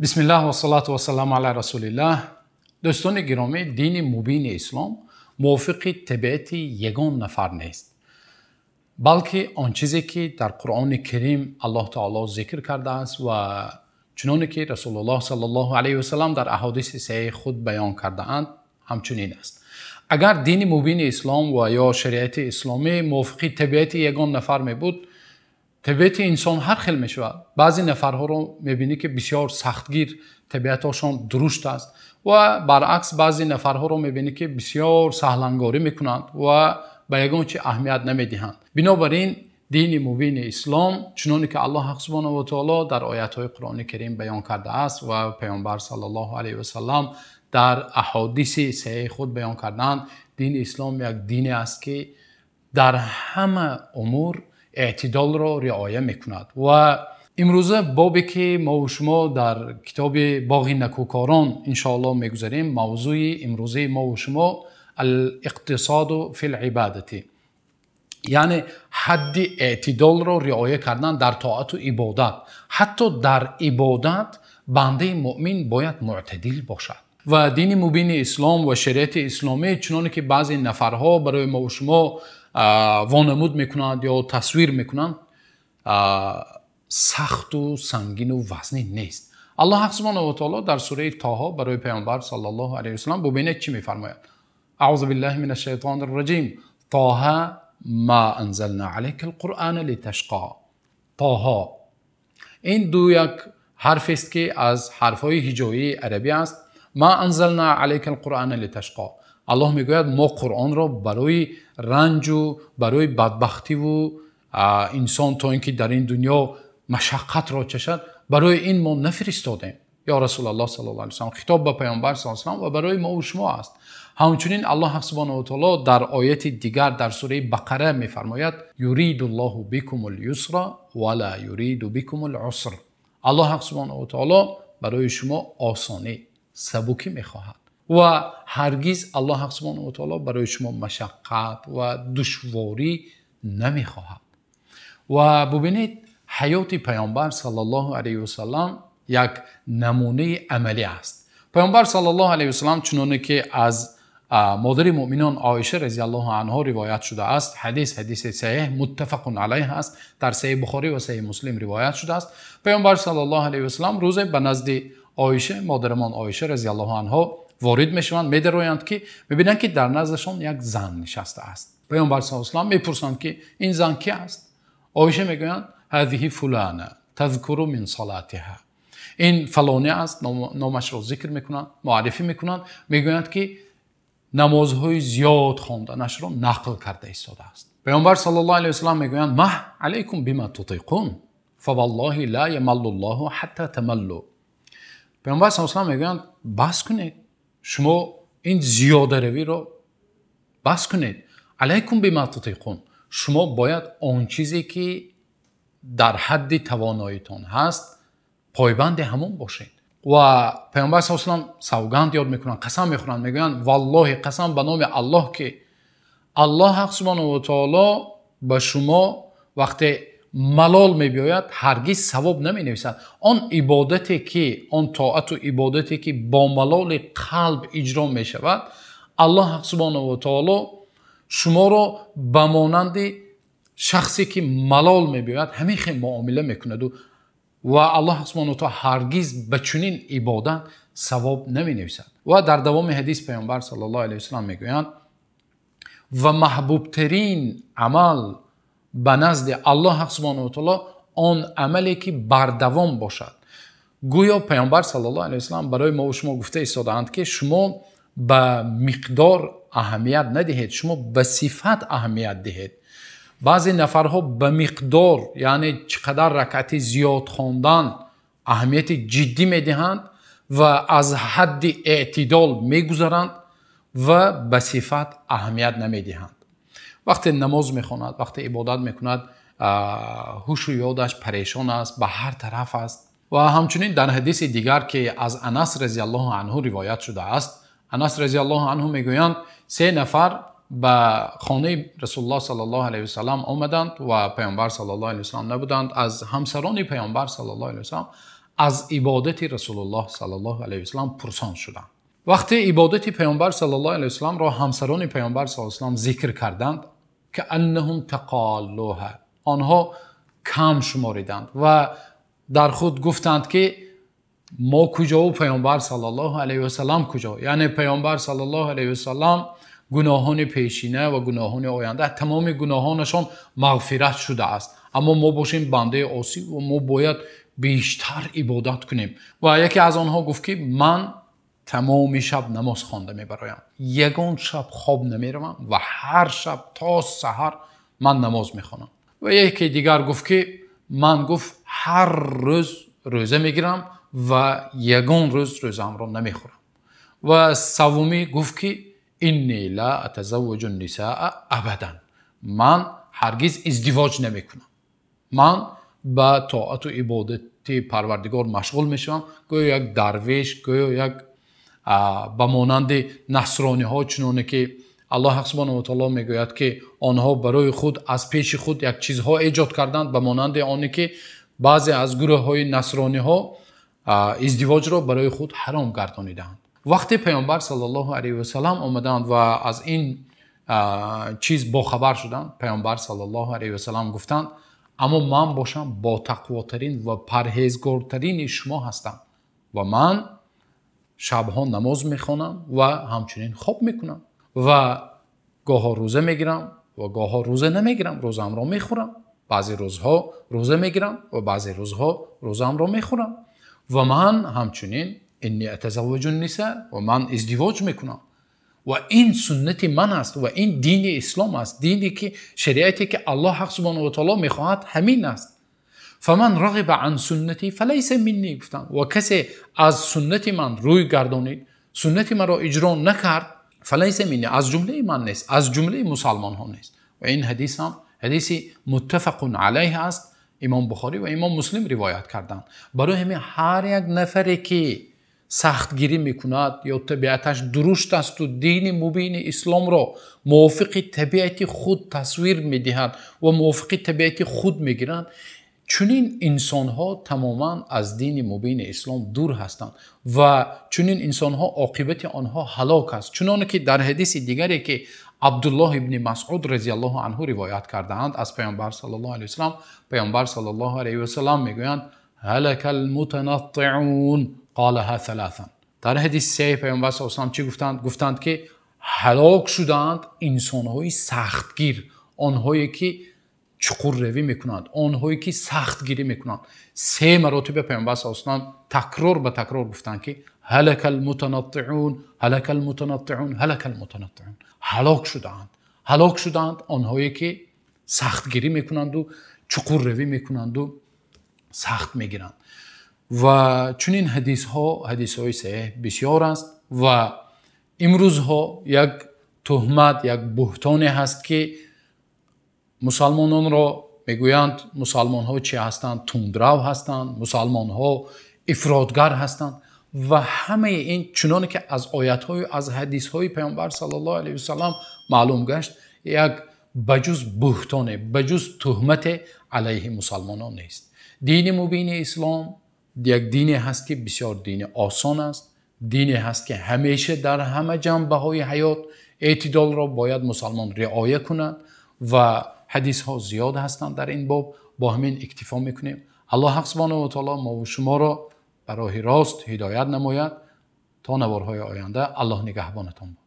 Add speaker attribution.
Speaker 1: بسم الله و صلات و سلام علی رسول الله. دوستان گرامی، دین مبین اسلام موافق طبیعت یگان نفر نیست، بلکه آن چیزی که در قرآن کریم الله تعالی ذکر کرده است و چنانه که رسول الله صلی الله علیه و سلم در احادیث صحیح خود بیان کرده اند همچنین است. اگر دین مبین اسلام و یا شریعت اسلامی موافق طبیعت یگان نفر می بود، طبیعت انسان هر خیل می شود. بعضی نفرها رو می بینی که بسیار سختگیر طبیعتشان درشت است و برعکس بعضی نفرها رو می بینی که بسیار سهلنگاری می کنند و به یگان چیز اهمیت نمی دهند. بنابراین دین مبین اسلام چنانکه که الله سبحانه و تعالی در آیات قرآن کریم بیان کرده است و پیامبر صلی الله علیه و سلم در احادیث صحیح خود بیان کردند، دین اسلام یک دینی است که در همه امور اعتدال را رعایت میکند. و امروزه بابی که ما و شما در کتاب باغ نکوکاران انشاءالله میگذاریم، موضوع امروزه ما و شما الاقتصاد فی العبادتی، یعنی حد اعتدال را رعایت کردن در طاعت و عبادت. حتی در عبادت بنده مؤمن باید معتدل باشد. و دین مبین اسلام و شریعت اسلامی چنانکه که بعضی نفرها برای ما و شما وانمود میکنند یا تصویر میکنند سخت و سنگین و وزنی نیست. الله سبحانه و تعالی در سوره طه برای پیامبر صلی الله علیه و سلم ببینید چی میفرماید: اعوذ بالله من الشیطان الرجیم طه ما انزلنا علیک القرآن لتشقى. طه این یک حرف است که از حرفهای هجایی عربی است. ما انزلنا علیک القرآن لتشقى، الله میگوید ما قرآن را برای رنج و برای بدبختی و انسان تا اینکه در این دنیا مشقت را چشد، برای این ما نفرستادیم. یا رسول الله صلی الله علیه و سلم خطاب به پیامبر صلی الله علیه و سلم و برای ما و شما است. همچنین الله سبحانه و تعالی در آیت دیگر در سوره بقره میفرماید: یرید الله بكم اليسر ولا یرید بكم العسر. الله سبحانه و تعالی برای شما آسانی، سبکی میخواهد و هرگز الله سبحانه و تعالی برای شما مشقت و دشواری نمیخواهد. و ببینید حیات پیامبر صلی الله علیه و سلم یک نمونه عملی است. پیامبر صلی الله علیه و سلم چنانه که از مادر مؤمنان عایشه رضی الله عنها روایت شده است، حدیث صحیح متفق علیه است، در صحیح بخاری و صحیح مسلم روایت شده است. پیامبر صلی الله علیه و سلم روز به نزد عایشه مادرمان عایشه رضی الله عنها وارد میشوند، میدرویند که میبینند که در نزدشان یک زن نشسته است. پیامبر صلی الله علیه و سلم میپرسند که این زن کی است؟ عایشه میگویند هذه فلانه تذکر من صلاتها، این فلانه است، نامش را ذکر میکنند، معرفی میکنند، میگویند که نمازهای زیاد خواندنش را نقل کرده ایستاده است. پیامبر صلی الله علیه و سلم میگویند ما علیکم بما تطیقون فوالله لا یمل الله حتی تملوا. پیامبر صلی الله علیه و سلم میگویند بس کنید، شما این زیاده روی را بس کنید. علیکم بما تطیقون، شما باید آن چیزی که در حد تواناییتان هست پایبند همون باشید. و پیامبر صلی الله علیه و سلم سوگند یاد میکنند، قسم میخورند، میگویند والله قسم به نام الله که الله سبحانه و تعالی به شما وقتی ملال میبیاید هرگز ثواب نمی نویسد. آن عبادتی که آن طاعت و عبادتی که با ملال قلب اجرا می شود، الله سبحانه و تعالی شما را به مانند شخصی که ملال میبیاید همیشه معامله میکند و الله سبحانه و تعالی هرگز به چنین عبادت ثواب نمی نویسد. و در دوام حدیث پیامبر صلی الله علیه و سلم میگویند و محبوب ترین عمل به نزد الله سبحانه و تعالی آن عملی که بردوام باشد. گویا پیامبر صلی الله علیه و سلم برای ما و شما گفته ایستادند که شما به مقدار اهمیت ندهید، شما به صفت اهمیت دهید. بعضی نفرها به مقدار، یعنی چقدر رکعت زیاد خواندن، اهمیت جدی میدهند و از حد اعتدال میگذارند و به صفت اهمیت نمیدهند. وقتی نماز میخواند، وقتی عبادت میکند، هوش و یادش پریشان است، به هر طرف است. و همچنین در حدیث دیگر که از انس رضی الله عنه روایت شده است، انس رضی الله عنه میگویند 3 نفر به خانه رسول الله صلی الله علیه و سلم آمدند و پیامبر صلی الله علیه و سلم نبودند. از همسران پیامبر صلی الله علیه و سلم از عبادت رسول الله صلی الله علیه و سلم پرسان شدند. وقتی عبادت پیامبر صلی الله علیه و سلم را همسران پیامبر صلی الله علیه و سلم ذکر کردند که انهم تقالوها، آنها کم شماریدند و در خود گفتند که ما کجا و پیامبر صلی الله علیه و سلم کجا. یعنی پیامبر صلی الله علیه و سلم گناهان پیشینه و گناهان آینده تمام گناهانشان مغفرت شده است، اما ما باشیم بنده عاصی و ما باید بیشتر عبادت کنیم. و یکی از آنها گفت که من تمام شب نماز خوانده میبرایم، یگان شب خواب نمیروم و هر شب تا سحر من نماز میخوانم. و یکی دیگر گفت که من هر روز روزه میگیرم و یگان روز روزم را نمیخورم. و سومی گفت که اینی لا اتزوج النساء ابدا، من هرگز ازدواج نمیکنم، من با طاعت و عبادت پروردگار مشغول میشم، گویا یک درویش، گویا یک به مانند نصرانی ها، چنانه که الله سبحانه و تعالی میگوید که آنها برای خود از پیش خود یک چیزها ایجاد کردند، به مانند آنی که بعضی از گروه های نصرانی ها ازدواج را برای خود حرام گردانیدند. وقتی پیامبر صلی الله علیه و سلم آمدند و از این چیز باخبر شدند، پیامبر صلی الله علیه و سلم گفتند اما من باشم با تقواترین و پرهیزگارترین شما هستم و من شبها نماز میخوانم و همچنین خواب میکنم و گاها روزه میگیرم و گاها روزه نمیگیرم، روزم را میخورم، بعضی روزها روزه میگیرم و بعضی روزها روزم را میخورم. و من همچنین انی اتزوج النساء، و من ازدواج میکنم و این سنت من است و این دین اسلام است، دینی که شریعتی که الله حق سبحانه و تعالی میخواهد همین است. فمن رغب عن سنتی فلیس منی، گفتند و کسی از سنت من روی گردانید، سنت من را اجرا نکرد، فلیس منی، از جمله من نیست، از جمله مسلمان ها نیست. و این حدیث هم حدیثی متفق علیه است، امام بخاری و امام مسلم روایت کردند. برای همین هر یک نفری که سختگیری میکند یا طبیعتش درشت است و دین مبین اسلام را موافق طبیعت خود تصویر میدهد و موافق طبیعت خود میگیرند، چنین انسان ها تماما از دین مبین اسلام دور هستند و چنین انسان ها عاقبت آنها هلاک است. چنانه که در حدیث دیگری که عبدالله ابن مسعود رضی الله عنه روایت کردند از پیامبر صلی الله علیه و سلم، پیامبر صلی الله علیه و سلم میگویند هلک المتنطعون قالها ثلاثا. در حدیث صحیح پیامبر صلی الله علیه و سلم چی گفتند؟ گفتند که هلاک شدند انسان‌های سختگیر، آنهایی که چقور روی میکنند، آنهایی که سختگیری میکنند. 3 مراتب پیامبر صلی الله علیه و سلم تکرار به تکرار گفتند که هلک المتنطعون، هلک المتنطعون، هلک المتنطعون. هلاک شدند آنهایی که سختگیری میکنند و چقور روی میکنند و سخت میگیرند. و چنین حدیث های صحیح بسیار است و امروز ها یک تهمت، یک بهتانی هست که مسلمانان را میگویند مسلمان ها چی هستند؟ تندرو هستند، مسلمان ها افراطگر هستند و همه این چنانه که از آیات های از حدیث های پیامبر صلی الله علیه و سلم معلوم گشت، یک بجز بهتانه، بجز تهمت علیه مسلمانان نیست. دین مبین اسلام یک دینی هست که بسیار دین آسان است، دینی هست که همیشه در همه جنبه های حیات اعتدال را باید مسلمان رعایت کند و حدیث ها زیاد هستند در این باب. با همین اکتفا میکنیم. الله حق سبحانه و تعالی ما و شما را به راه راست هدایت نماید. تا نوارهای آینده الله نگهبانتان.